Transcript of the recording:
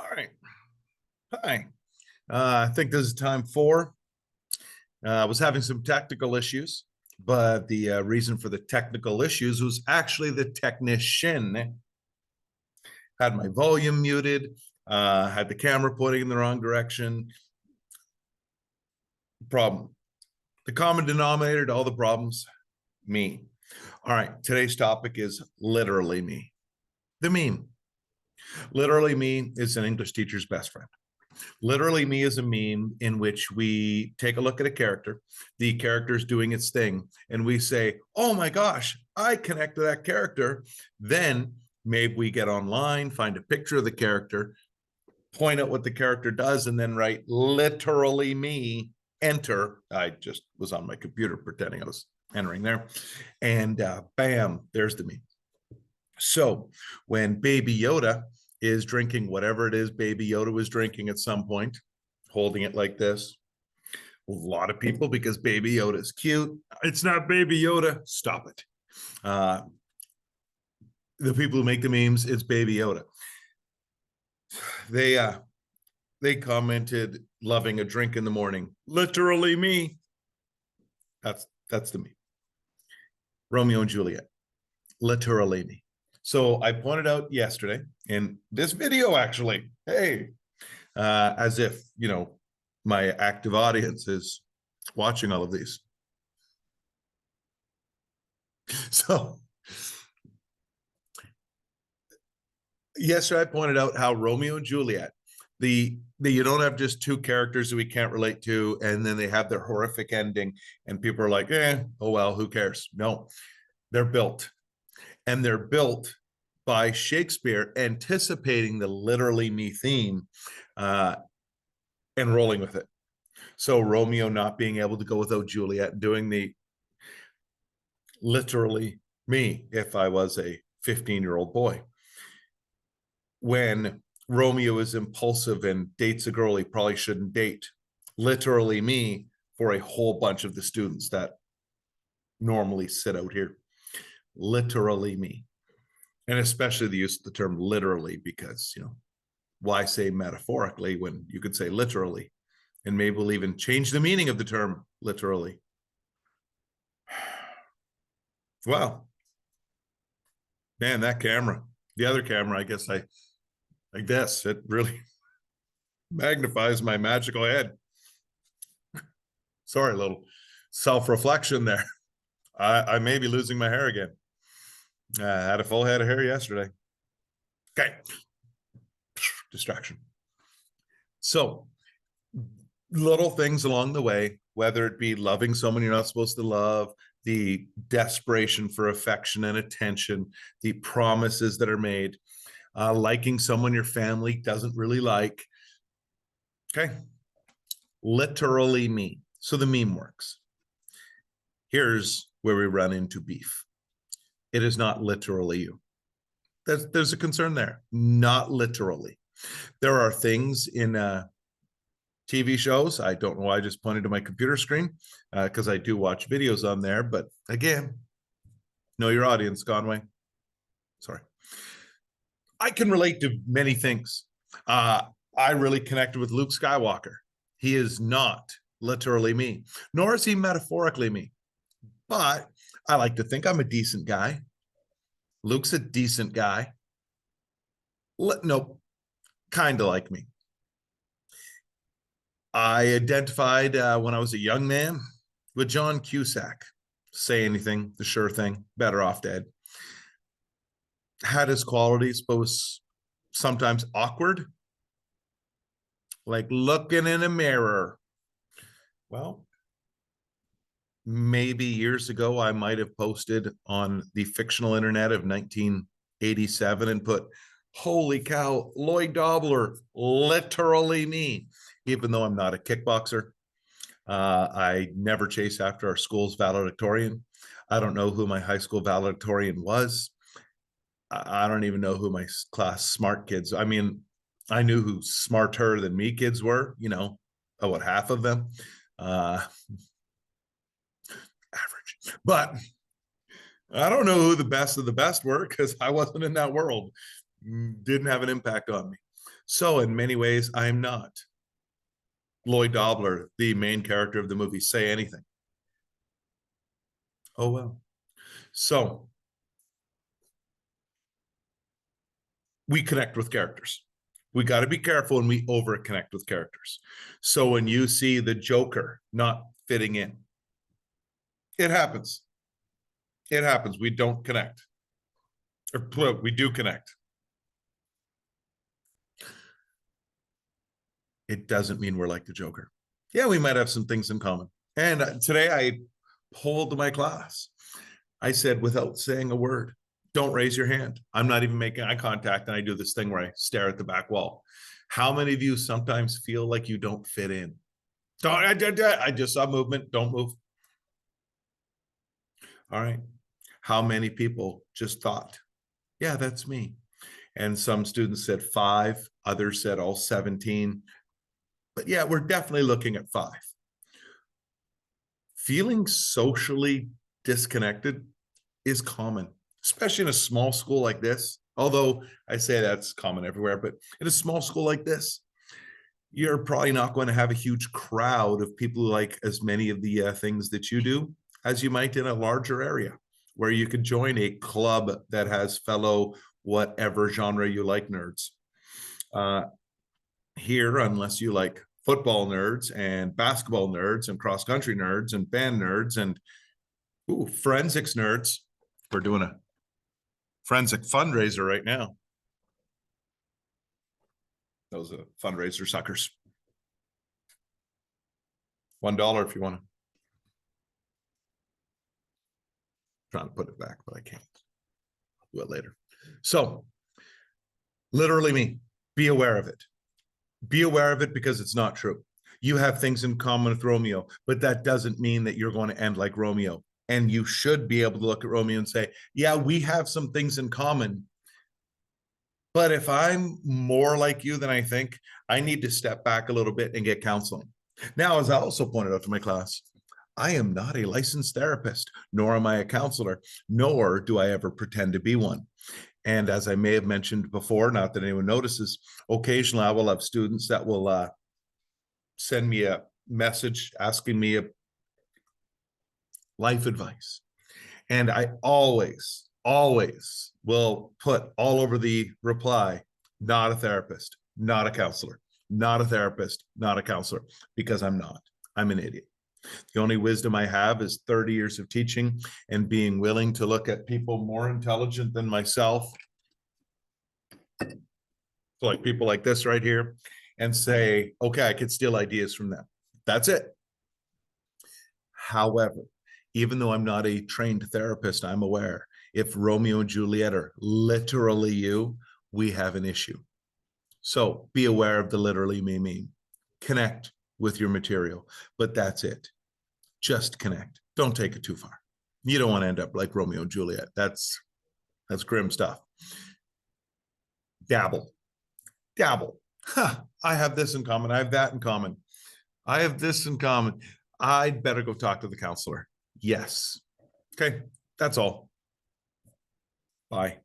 All right. Hi. I think this is time four. I was having some technical issues, but the reason for the technical issues was actually the technician had my volume muted, had the camera pointing in the wrong direction. Problem. The common denominator to all the problems, me. All right. Today's topic is literally me. The meme. Literally me is an English teacher's best friend. Literally me is a meme in which we take a look at a character, the character's doing its thing, and we say, oh my gosh, I connect to that character. Then maybe we get online, find a picture of the character, point out what the character does, and then write literally me, enter. I just was on my computer pretending I was entering there. And bam, there's the meme. So when Baby Yoda is drinking whatever it is Baby Yoda was drinking at some point, holding it like this, a lot of people, because Baby Yoda is cute, it's not Baby Yoda, stop it. The people who make the memes, it's Baby Yoda. They commented loving a drink in the morning, literally me. That's the meme. Romeo and Juliet, literally me. So I pointed out yesterday in this video, actually, hey, as if, my active audience is watching all of these. So yesterday I pointed out how Romeo and Juliet, you don't have just two characters that we can't relate to, and then they have their horrific ending, and people are like, oh well, who cares? No, they're built. And they're built by Shakespeare anticipating the literally me theme and rolling with it. So Romeo not being able to go without Juliet, doing the literally me if I was a 15-year-old boy. When Romeo is impulsive and dates a girl he probably shouldn't date, literally me for a whole bunch of the students that normally sit out here. Literally me. And especially the use of the term literally, because, why say metaphorically when you could say literally? And maybe we'll even change the meaning of the term literally. Wow. Man, that camera, the other camera, I guess it really magnifies my magical head. Sorry, a little self-reflection there. I may be losing my hair again. I had a full head of hair yesterday. Okay. Distraction. So little things along the way, whether it be loving someone you're not supposed to love, the desperation for affection and attention, the promises that are made, liking someone your family doesn't really like. Okay. Literally me. So the meme works. Here's where we run into beef. It is not literally you. There's a concern there. Not literally. There are things in TV shows. I don't know why I just pointed to my computer screen, because I do watch videos on there. But again, know your audience, Conway. Sorry. I can relate to many things. I really connected with Luke Skywalker. He is not literally me, nor is he metaphorically me. But I like to think I'm a decent guy. Luke's a decent guy. No, kind of like me. I identified when I was a young man with John Cusack. Say anything, the sure thing, better off dead. Had his qualities, but was sometimes awkward, like looking in a mirror. Well, maybe years ago, I might have posted on the fictional internet of 1987 and put, holy cow, Lloyd Dobler, literally me, even though I'm not a kickboxer. I never chase after our school's valedictorian. I don't know who my high school valedictorian was. I don't even know who my class smart kids. I mean, I knew who smarter than me kids were, about half of them. Average. But I don't know who the best of the best were, because I wasn't in that world. Didn't have an impact on me. So in many ways, I'm not Lloyd Dobler, the main character of the movie, Say Anything. Oh, well. So we connect with characters. We got to be careful when we over connect with characters. So when you see the Joker not fitting in, it happens. It happens. We don't connect. Or we do connect. It doesn't mean we're like the Joker. Yeah, we might have some things in common. And today I polled my class. I said, without saying a word, don't raise your hand. I'm not even making eye contact. And I do this thing where I stare at the back wall. How many of you sometimes feel like you don't fit in? I just saw movement. Don't move. All right. How many people just thought, yeah, that's me? And some students said 5, others said all 17. But yeah, we're definitely looking at 5. Feeling socially disconnected is common, especially in a small school like this. Although I say that's common everywhere, but in a small school like this, you're probably not going to have a huge crowd of people who like as many of the things that you do as you might in a larger area where you could join a club that has fellow whatever genre you like nerds. Here, unless you like football nerds and basketball nerds and cross country nerds and band nerds and forensics nerds, we're doing a forensic fundraiser right now. Those are fundraiser suckers. $1 if you want to. Trying to put it back, but I can't. I'll do it later. So, literally me, be aware of it. Be aware of it because it's not true. You have things in common with Romeo, but that doesn't mean that you're going to end like Romeo. And you should be able to look at Romeo and say, yeah, we have some things in common. But if I'm more like you than I think, I need to step back a little bit and get counseling. Now, as I also pointed out to my class, I am not a licensed therapist, nor am I a counselor, nor do I ever pretend to be one. And as I may have mentioned before, not that anyone notices, occasionally I will have students that will send me a message asking me a life advice. And I always will put all over the reply, not a therapist, not a counselor, not a therapist, not a counselor, because I'm not. I'm an idiot. The only wisdom I have is 30 years of teaching and being willing to look at people more intelligent than myself, like people like this right here, and say, okay, I could steal ideas from them. That's it. However, even though I'm not a trained therapist, I'm aware if Romeo and Juliet are literally you, we have an issue. So be aware of the literally me mean. Connect with your material, but that's it. Just connect. Don't take it too far. You don't want to end up like Romeo and Juliet. That's grim stuff. Dabble. Huh, I have this in common. I have that in common. I have this in common. I'd better go talk to the counselor. Yes. Okay, that's all. Bye.